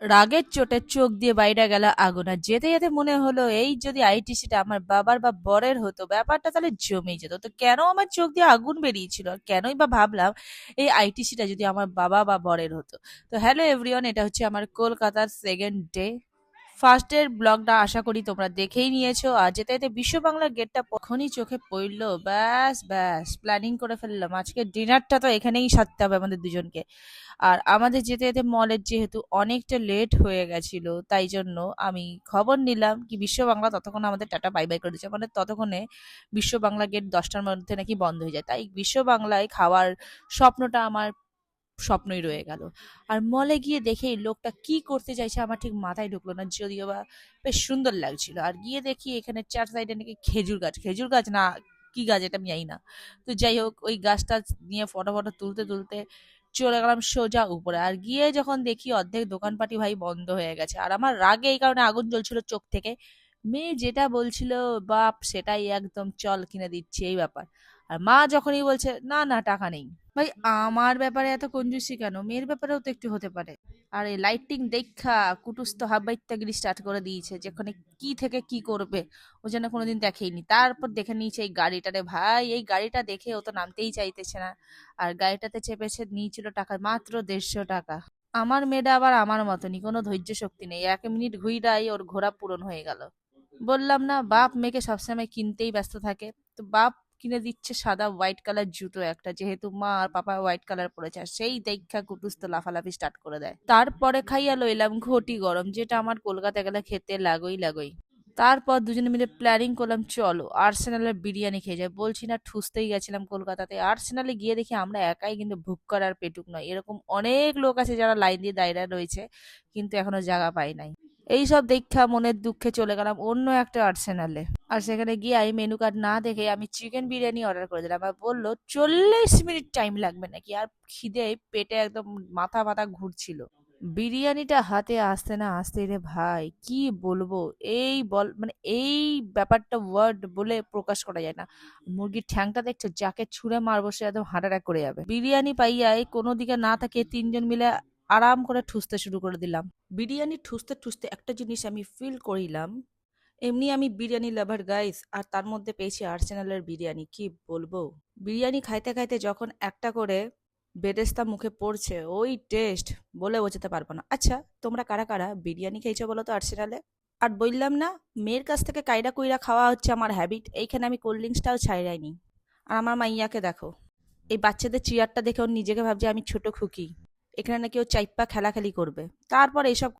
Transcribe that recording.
রাগের চোটে চোখ দিয়ে বাইরে গেল আগুন। আর যেতে যেতে মনে হলো এই যদি আইটিসিটা আমার বাবার বা বরের হতো ব্যাপারটা তাহলে জমেই যেত। তো কেন আমার চোখ দিয়ে আগুন বেরিয়েছিল আর কেনই বা ভাবলাম এই আইটিসিটা যদি আমার বাবা বা বরের হতো। তো হ্যালো এভরিওয়ান, এটা হচ্ছে আমার কলকাতার সেকেন্ড ডে। ফার্স্ট ডের ব্লগটা আশা করি তোমরা দেখেই নিয়েছো। আর যেতে যেতে বিশ্ব বাংলা গেটটা কখনই চোখে পড়লো, ব্যাস ব্যাস প্ল্যানিং করে ফেললাম আজকে ডিনারটা তো এখানেই সারতে হবে আমাদের দুজনকে। আর আমাদের যেতে যেতে মলের যেহেতু অনেকটা লেট হয়ে গেছিল, তাই জন্য আমি খবর নিলাম কি বিশ্ব বাংলা ততক্ষণ আমাদের টাটা বাই বাই করে দিচ্ছে, মানে ততক্ষণে বিশ্ব বাংলা গেট 10টার মধ্যে নাকি বন্ধ হয়ে যায়। তাই বিশ্ব বাংলায় খাওয়ার স্বপ্নটা আমার স্বপ্নই রয়ে গেল। আর মলে গিয়ে দেখেই লোকটা কি করতে চাইছে আমার ঠিক মাথায় ঢুকলো না, যদিও বা বেশ সুন্দর লাগছিল। আর গিয়ে দেখি এখানে চার সাইডে নাকি খেজুর গাছ, খেজুর গাছ না কি গাছ এটা আমি জানি না। তো যাই হোক ওই গাছটা নিয়ে ফটো ফটো তুলতে তুলতে চলে গেলাম সোজা উপরে। আর গিয়ে যখন দেখি অর্ধেক দোকানপাটি ভাই বন্ধ হয়ে গেছে, আর আমার রাগে এই কারণে আগুন জ্বলছিল চোখ থেকে। মেয়ে যেটা বলছিল বাপ সেটাই একদম চল কিনে দিচ্ছি এই ব্যাপার। আর মা যখনই বলছে না না টাকা নেই, ভাই আমার ব্যাপারে এত কঞ্জুসি কেন? মেয়ের ব্যাপারেও তো একটু হতে পারে। আর এই লাইটিং দেখা কুটুস তো হাব্বাইত্যাগিরি স্টার্ট করে দিয়েছে, যেখানে কি থেকে কি করবে ও যেন কোনোদিন দেখেইনি। তারপর দেখে নিয়েছে এই গাড়িটারে, ভাই এই গাড়িটা দেখে ও তো নামতেই চাইতেছে না। আর গাড়িটাতে চেপেছে নিয়েছিল টাকা মাত্র 150 টাকা। আমার মেয়েটা আবার আমার মতনই, কোনো ধৈর্য শক্তি নেই, 1 মিনিট ঘুইরাই ওর ঘোড়া পূরণ হয়ে গেল। বললাম না বাপ মেয়েকে সবসময় কিনতেই ব্যস্ত থাকে। তো বাপ কিনে দিচ্ছে সাদা হোয়াইট কালার জুতো একটা, যেহেতু মা আর পাপা হোয়াইট কালার পরেছে। আর সেই দেখা কুটুস তো লাফালাফি স্টার্ট করে দেয়। তারপরে খাইয়া লইলাম ঘটি গরম, যেটা আমার কলকাতা গেলে খেতে লাগই লাগই। তারপর দুজনে মিলে প্ল্যানিং করলাম চলো আর্সেনালের বিরিয়ানি খেয়ে যায়। বলছি না ঠুসতেই গেছিলাম কলকাতাতে, আর্সেনালে গিয়ে দেখি আমরা একাই কিন্তু ভুক করার পেটুক নয়, এরকম অনেক লোক আছে যারা লাইন দিয়ে দাঁড়িয়ে রয়েছে কিন্তু এখনো জায়গা পায় নাই। এইসব দেখা মনের দুঃখে চলে গেলাম অন্য একটা আর্সেনালে। আর সেখানে গিয়ে আমি মেনু কার্ড না দেখে আমি চিকেন বিরিয়ানি অর্ডার করে দিলাম। আর বললো 40 মিনিট টাইম লাগবে নাকি। আর খিদে পেটে একদম মাথা মাথা ঘুরছিল। বিরিয়ানিটা হাতে আসতে না আসতে রে ভাই কি বলবো, এই বল মানে এই ব্যাপারটা ওয়ার্ড বলে প্রকাশ করা যায় না। মুরগির ঠ্যাংটা দেখছো, যাকে ছুঁড়ে মারবো সে একদম হার্ট অ্যাটাক করে যাবে। বিরিয়ানি পাইয়াই কোনো দিকে না থাকে তিনজন মিলে আরাম করে ঠুসতে শুরু করে দিলাম। বিরিয়ানি ঠুসতে ঠুসতে একটা জিনিস আমি ফিল করিলাম, এমনি আমি বিরিয়ানি লাভার গাইস, আর তার মধ্যে পেয়েছি আর্সেনালের বিরিয়ানি, কি বলবো। বিরিয়ানি খাইতে খাইতে যখন একটা করে বেরেস্তা মুখে পড়ছে, ওই টেস্ট বলে বোঝাতে পারবো না। আচ্ছা তোমরা কারা কারা বিরিয়ানি খেয়েছো বলো তো আর্সেনালে? আর বললাম না মেয়ের কাছ থেকে কাইরা কুইরা খাওয়া হচ্ছে আমার হ্যাবিট, এইখানে আমি কোল্ড ড্রিঙ্কসটাও ছাইড়াইনি। আর আমার মাইয়াকে দেখো, এই বাচ্চাদের চেয়ারটা দেখে ওর নিজেকে ভাবছে আমি ছোট খুকি, এখানে নাকি ও চাইপ্পা খেলাখেলি করবে। তারপর এইসব